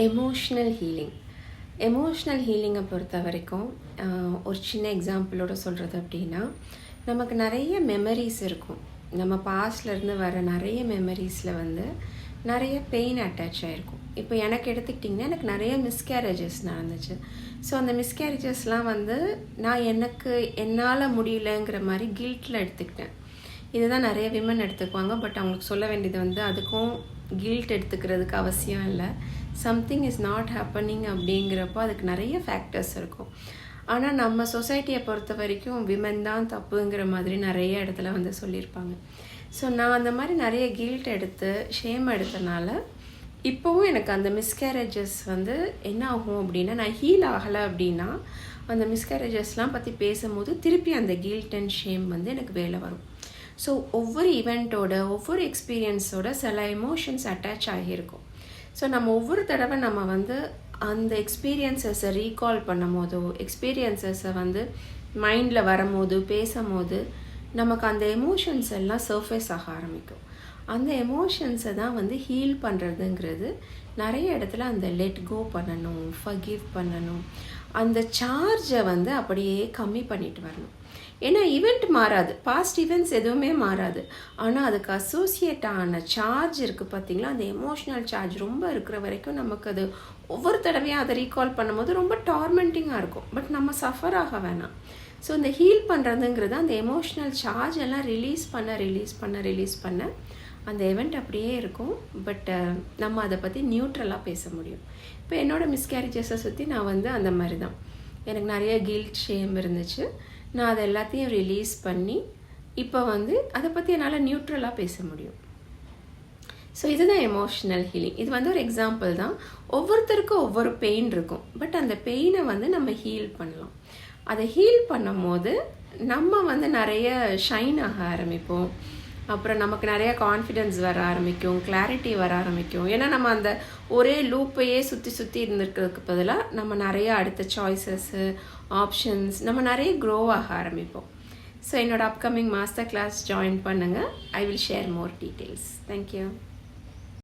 Emotional healing. Emotional ஹீலிங்கை பொறுத்த வரைக்கும் ஒரு சின்ன எக்ஸாம்பிளோட சொல்கிறது அப்படின்னா, நமக்கு நிறைய மெமரிஸ் இருக்கும். நம்ம பாஸ்ட்லேருந்து வர நிறைய மெமரிஸில் வந்து நிறைய பெயின் அட்டாச் ஆகிருக்கும். இப்போ எனக்கு எடுத்துக்கிட்டிங்கன்னா, எனக்கு நிறைய மிஸ்கேரேஜஸ் நடந்துச்சு. ஸோ அந்த மிஸ்கேரேஜஸ்லாம் வந்து நான் என்னால் முடியலங்கிற மாதிரி கில்ட்டில் எடுத்துக்கிட்டேன். இதுதான் நிறைய விமன் எடுத்துக்குவாங்க. பட் அவங்களுக்கு சொல்ல வேண்டியது வந்து அதுக்கும் கில்ட் எடுத்துக்கிறதுக்கு அவசியம் இல்லை. சம்திங் இஸ் நாட் ஹேப்பனிங் அப்படிங்கிறப்போ அதுக்கு நிறைய ஃபேக்டர்ஸ் இருக்கும். ஆனால் நம்ம சொசைட்டியை பொறுத்த வரைக்கும் விமன் தான் தப்புங்கிற மாதிரி நிறைய இடத்துல வந்து சொல்லியிருப்பாங்க. ஸோ நான் அந்த மாதிரி நிறைய கில்ட் எடுத்து ஷேம் எடுத்தனால இப்போவும் எனக்கு அந்த மிஸ்கேரேஜஸ் வந்து என்ன ஆகும் அப்படின்னா, நான் ஹீல் ஆகலை அப்படின்னா அந்த மிஸ்கேரேஜஸ்லாம் பற்றி பேசும்போது திருப்பி அந்த கில்ட் அண்ட் ஷேம் வந்து எனக்கு வேலை வரும். ஸோ ஒவ்வொரு ஈவெண்ட்டோட ஒவ்வொரு எக்ஸ்பீரியன்ஸோட சில எமோஷன்ஸ் அட்டாச் ஆகியிருக்கும். ஸோ நம்ம ஒவ்வொரு தடவை நம்ம வந்து அந்த எக்ஸ்பீரியன்ஸஸை ரீகால் பண்ணும் போதோ, எக்ஸ்பீரியன்ஸஸை வந்து மைண்டில் வரும்போது பேசும்போது நமக்கு அந்த எமோஷன்ஸ் எல்லாம் சர்ஃபேஸ் ஆக ஆரம்பிக்கும். அந்த எமோஷன்ஸை தான் வந்து ஹீல் பண்ணுறதுங்கிறது. நிறைய இடத்துல அந்த லெட் கோ பண்ணணும், ஃபர்கிவ் பண்ணணும், அந்த சார்ஜை வந்து அப்படியே கம்மி பண்ணிட்டு வரணும். ஏன்னா ஈவெண்ட் மாறாது, பாஸ்ட் ஈவெண்ட்ஸ் எதுவுமே மாறாது. ஆனால் அதுக்கு அசோசியேட் ஆன சார்ஜ் இருக்குது பார்த்தீங்களா, அந்த எமோஷ்னல் சார்ஜ் ரொம்ப இருக்கிற வரைக்கும் நமக்கு அது ஒவ்வொரு தடவையும் அதை ரீகால் பண்ணும்போது ரொம்ப டார்மெண்டிங்காக இருக்கும். பட் நம்ம சஃபர் ஆக வேணாம். ஸோ இந்த ஹீல் பண்ணுறதுங்கிறது அந்த எமோஷ்னல் சார்ஜ் எல்லாம் ரிலீஸ் பண்ண அந்த ஈவெண்ட் அப்படியே இருக்கும். பட் நம்ம அதை பற்றி நியூட்ரலாக பேச முடியும். இப்போ என்னோடய மிஸ்கேரேஜஸை சுற்றி நான் வந்து அந்த மாதிரி தான், எனக்கு நிறைய கில்ட் ஷேம் இருந்துச்சு. நான் அதை எல்லாத்தையும் ரிலீஸ் பண்ணி இப்போ வந்து அதை பற்றி என்னால் நியூட்ரலாக பேச முடியும். ஸோ இதுதான் எமோஷ்னல் ஹீலிங். இது வந்து ஒரு எக்ஸாம்பிள் தான். ஒவ்வொருத்தருக்கும் ஒவ்வொரு பெயின் இருக்கும். பட் அந்த பெயினை வந்து நம்ம ஹீல் பண்ணலாம். அதை ஹீல் பண்ணும் போது நம்ம வந்து நிறைய ஷைன் ஆக ஆரம்பிப்போம். அப்புறம் நமக்கு நிறைய கான்ஃபிடென்ஸ் வர ஆரம்பிக்கும், கிளாரிட்டி வர ஆரம்பிக்கும். ஏன்னா நம்ம அந்த ஒரே லூப்பையே சுற்றி இருந்திருக்கிறதுக்கு பதிலாக நம்ம நிறைய அடுத்த சாய்ஸஸ்ஸு, ஆப்ஷன்ஸ், நம்ம நிறைய க்ரோ ஆக ஆரம்பிப்போம். ஸோ என்னோட அப்கமிங் மாஸ்டர் கிளாஸ் ஜாயின் பண்ணுங்கள். I will share more details. Thank you.